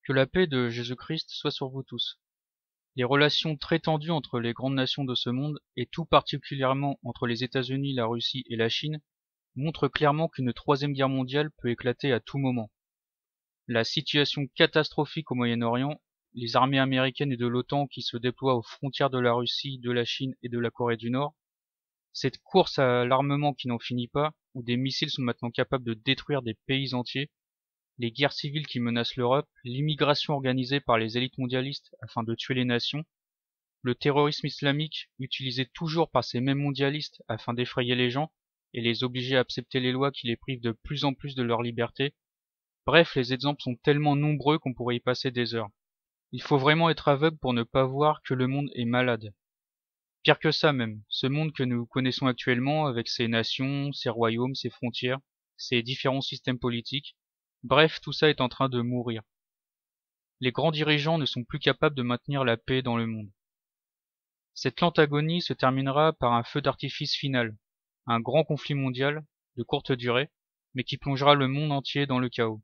Que la paix de Jésus-Christ soit sur vous tous. Les relations très tendues entre les grandes nations de ce monde, et tout particulièrement entre les États-Unis, la Russie et la Chine, montrent clairement qu'une troisième guerre mondiale peut éclater à tout moment. La situation catastrophique au Moyen-Orient, les armées américaines et de l'OTAN qui se déploient aux frontières de la Russie, de la Chine et de la Corée du Nord, cette course à l'armement qui n'en finit pas, où des missiles sont maintenant capables de détruire des pays entiers, les guerres civiles qui menacent l'Europe, l'immigration organisée par les élites mondialistes afin de tuer les nations, le terrorisme islamique utilisé toujours par ces mêmes mondialistes afin d'effrayer les gens et les obliger à accepter les lois qui les privent de plus en plus de leur liberté. Bref, les exemples sont tellement nombreux qu'on pourrait y passer des heures. Il faut vraiment être aveugle pour ne pas voir que le monde est malade. Pire que ça même, ce monde que nous connaissons actuellement avec ses nations, ses royaumes, ses frontières, ses différents systèmes politiques, bref, tout ça est en train de mourir. Les grands dirigeants ne sont plus capables de maintenir la paix dans le monde. Cette lente agonie se terminera par un feu d'artifice final, un grand conflit mondial, de courte durée, mais qui plongera le monde entier dans le chaos.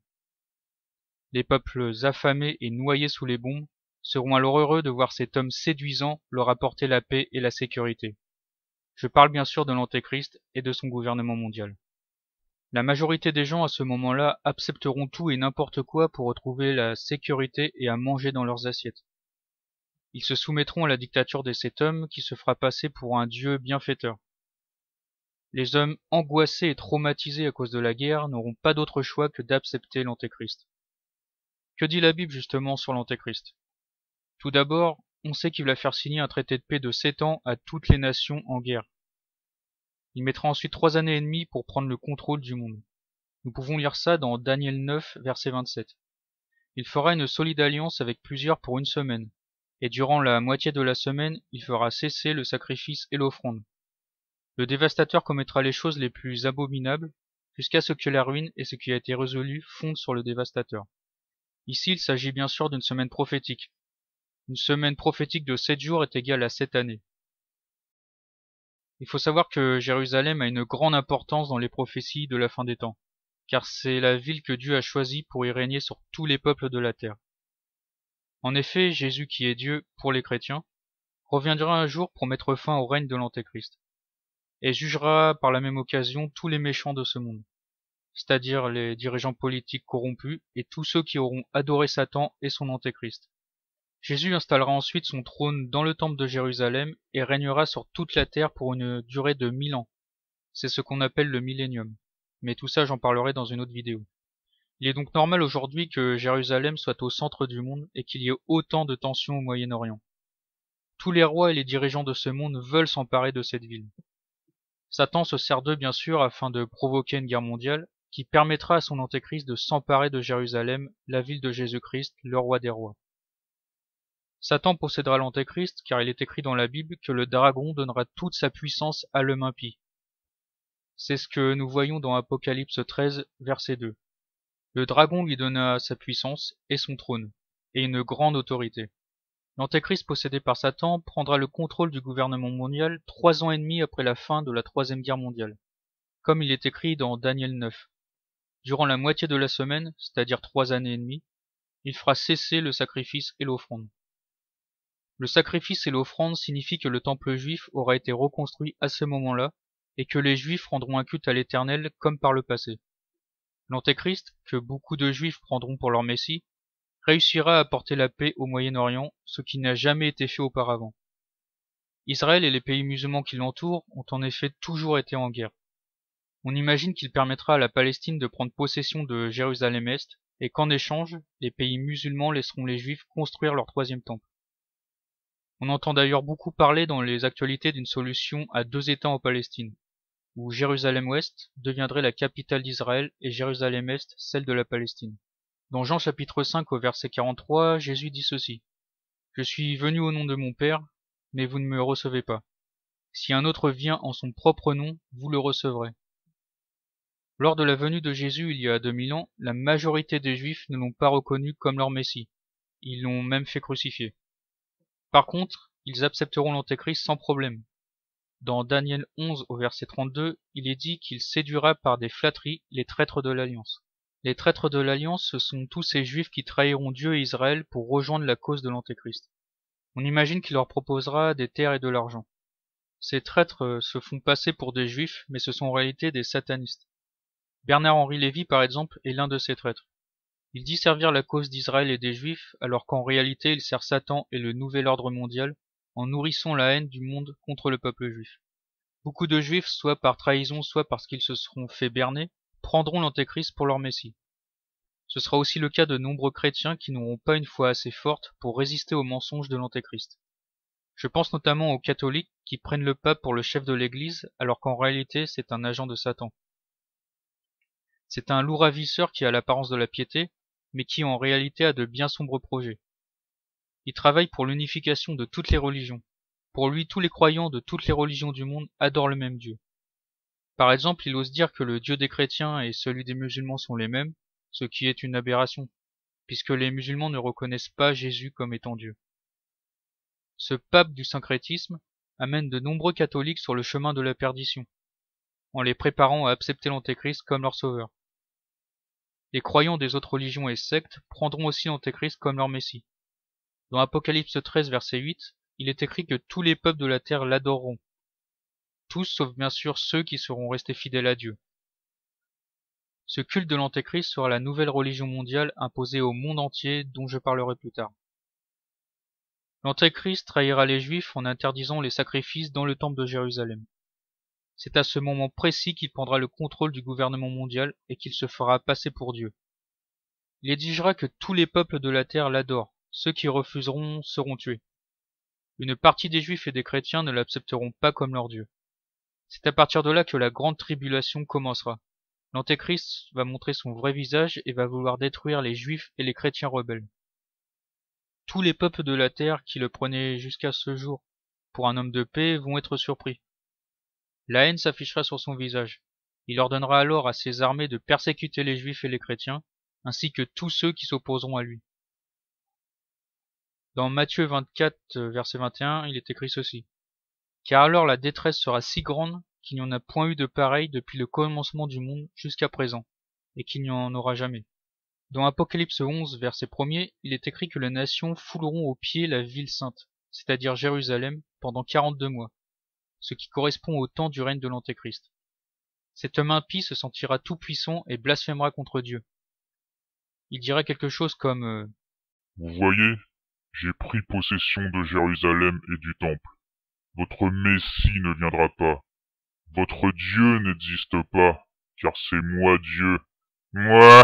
Les peuples affamés et noyés sous les bombes seront alors heureux de voir cet homme séduisant leur apporter la paix et la sécurité. Je parle bien sûr de l'Antéchrist et de son gouvernement mondial. La majorité des gens à ce moment-là accepteront tout et n'importe quoi pour retrouver la sécurité et à manger dans leurs assiettes. Ils se soumettront à la dictature de cet homme qui se fera passer pour un dieu bienfaiteur. Les hommes angoissés et traumatisés à cause de la guerre n'auront pas d'autre choix que d'accepter l'Antéchrist. Que dit la Bible justement sur l'Antéchrist? Tout d'abord, on sait qu'il va faire signer un traité de paix de 7 ans à toutes les nations en guerre. Il mettra ensuite 3 années et demie pour prendre le contrôle du monde. Nous pouvons lire ça dans Daniel 9, verset 27. Il fera une solide alliance avec plusieurs pour une semaine, et durant la moitié de la semaine, il fera cesser le sacrifice et l'offrande. Le dévastateur commettra les choses les plus abominables, jusqu'à ce que la ruine et ce qui a été résolu fondent sur le dévastateur. Ici, il s'agit bien sûr d'une semaine prophétique. Une semaine prophétique de 7 jours est égale à 7 années. Il faut savoir que Jérusalem a une grande importance dans les prophéties de la fin des temps, car c'est la ville que Dieu a choisie pour y régner sur tous les peuples de la terre. En effet, Jésus qui est Dieu pour les chrétiens, reviendra un jour pour mettre fin au règne de l'Antéchrist, et jugera par la même occasion tous les méchants de ce monde, c'est-à-dire les dirigeants politiques corrompus et tous ceux qui auront adoré Satan et son Antéchrist. Jésus installera ensuite son trône dans le temple de Jérusalem et régnera sur toute la terre pour une durée de 1000 ans. C'est ce qu'on appelle le millénium. Mais tout ça, j'en parlerai dans une autre vidéo. Il est donc normal aujourd'hui que Jérusalem soit au centre du monde et qu'il y ait autant de tensions au Moyen-Orient. Tous les rois et les dirigeants de ce monde veulent s'emparer de cette ville. Satan se sert d'eux bien sûr afin de provoquer une guerre mondiale qui permettra à son Antéchrist de s'emparer de Jérusalem, la ville de Jésus-Christ, le roi des rois. Satan possédera l'Antéchrist car il est écrit dans la Bible que le dragon donnera toute sa puissance à l'homme impie. C'est ce que nous voyons dans Apocalypse 13, verset 2. Le dragon lui donna sa puissance et son trône, et une grande autorité. L'Antéchrist possédé par Satan prendra le contrôle du gouvernement mondial 3 ans et demi après la fin de la Troisième Guerre mondiale, comme il est écrit dans Daniel 9. Durant la moitié de la semaine, c'est-à-dire 3 années et demie, il fera cesser le sacrifice et l'offrande. Le sacrifice et l'offrande signifient que le temple juif aura été reconstruit à ce moment-là et que les juifs rendront un culte à l'Éternel comme par le passé. L'Antéchrist, que beaucoup de juifs prendront pour leur messie, réussira à apporter la paix au Moyen-Orient, ce qui n'a jamais été fait auparavant. Israël et les pays musulmans qui l'entourent ont en effet toujours été en guerre. On imagine qu'il permettra à la Palestine de prendre possession de Jérusalem-Est et qu'en échange, les pays musulmans laisseront les juifs construire leur troisième temple. On entend d'ailleurs beaucoup parler dans les actualités d'une solution à 2 États en Palestine, où Jérusalem-Ouest deviendrait la capitale d'Israël et Jérusalem-Est celle de la Palestine. Dans Jean chapitre 5 au verset 43, Jésus dit ceci. « Je suis venu au nom de mon Père, mais vous ne me recevez pas. Si un autre vient en son propre nom, vous le recevrez. » Lors de la venue de Jésus il y a 2000 ans, la majorité des Juifs ne l'ont pas reconnu comme leur Messie. Ils l'ont même fait crucifier. Par contre, ils accepteront l'Antéchrist sans problème. Dans Daniel 11 au verset 32, il est dit qu'il séduira par des flatteries les traîtres de l'Alliance. Les traîtres de l'Alliance, ce sont tous ces Juifs qui trahiront Dieu et Israël pour rejoindre la cause de l'Antéchrist. On imagine qu'il leur proposera des terres et de l'argent. Ces traîtres se font passer pour des Juifs, mais ce sont en réalité des satanistes. Bernard-Henri Lévy, par exemple, est l'un de ces traîtres. Il dit servir la cause d'Israël et des Juifs, alors qu'en réalité il sert Satan et le nouvel ordre mondial en nourrissant la haine du monde contre le peuple juif. Beaucoup de Juifs, soit par trahison, soit parce qu'ils se seront fait berner, prendront l'Antéchrist pour leur Messie. Ce sera aussi le cas de nombreux chrétiens qui n'auront pas une foi assez forte pour résister aux mensonges de l'Antéchrist. Je pense notamment aux catholiques qui prennent le pape pour le chef de l'Église alors qu'en réalité c'est un agent de Satan. C'est un loup ravisseur qui a l'apparence de la piété, mais qui en réalité a de bien sombres projets. Il travaille pour l'unification de toutes les religions. Pour lui, tous les croyants de toutes les religions du monde adorent le même Dieu. Par exemple, il ose dire que le Dieu des chrétiens et celui des musulmans sont les mêmes, ce qui est une aberration, puisque les musulmans ne reconnaissent pas Jésus comme étant Dieu. Ce pape du syncrétisme amène de nombreux catholiques sur le chemin de la perdition, en les préparant à accepter l'Antéchrist comme leur sauveur. Les croyants des autres religions et sectes prendront aussi l'Antéchrist comme leur Messie. Dans Apocalypse 13, verset 8, il est écrit que tous les peuples de la terre l'adoreront. Tous, sauf bien sûr ceux qui seront restés fidèles à Dieu. Ce culte de l'Antéchrist sera la nouvelle religion mondiale imposée au monde entier dont je parlerai plus tard. L'Antéchrist trahira les Juifs en interdisant les sacrifices dans le temple de Jérusalem. C'est à ce moment précis qu'il prendra le contrôle du gouvernement mondial et qu'il se fera passer pour Dieu. Il exigera que tous les peuples de la terre l'adorent. Ceux qui refuseront seront tués. Une partie des Juifs et des chrétiens ne l'accepteront pas comme leur Dieu. C'est à partir de là que la grande tribulation commencera. L'Antéchrist va montrer son vrai visage et va vouloir détruire les Juifs et les chrétiens rebelles. Tous les peuples de la terre qui le prenaient jusqu'à ce jour pour un homme de paix vont être surpris. La haine s'affichera sur son visage. Il ordonnera alors à ses armées de persécuter les Juifs et les chrétiens, ainsi que tous ceux qui s'opposeront à lui. Dans Matthieu 24, verset 21, il est écrit ceci. Car alors la détresse sera si grande qu'il n'y en a point eu de pareil depuis le commencement du monde jusqu'à présent, et qu'il n'y en aura jamais. Dans Apocalypse 11, verset 1er, il est écrit que les nations fouleront aux pieds la ville sainte, c'est-à-dire Jérusalem, pendant 42 mois, ce qui correspond au temps du règne de l'Antéchrist. Cet homme impie se sentira tout puissant et blasphémera contre Dieu. Il dira quelque chose comme Vous voyez, j'ai pris possession de Jérusalem et du temple. Votre Messie ne viendra pas. Votre Dieu n'existe pas, car c'est moi Dieu. Moi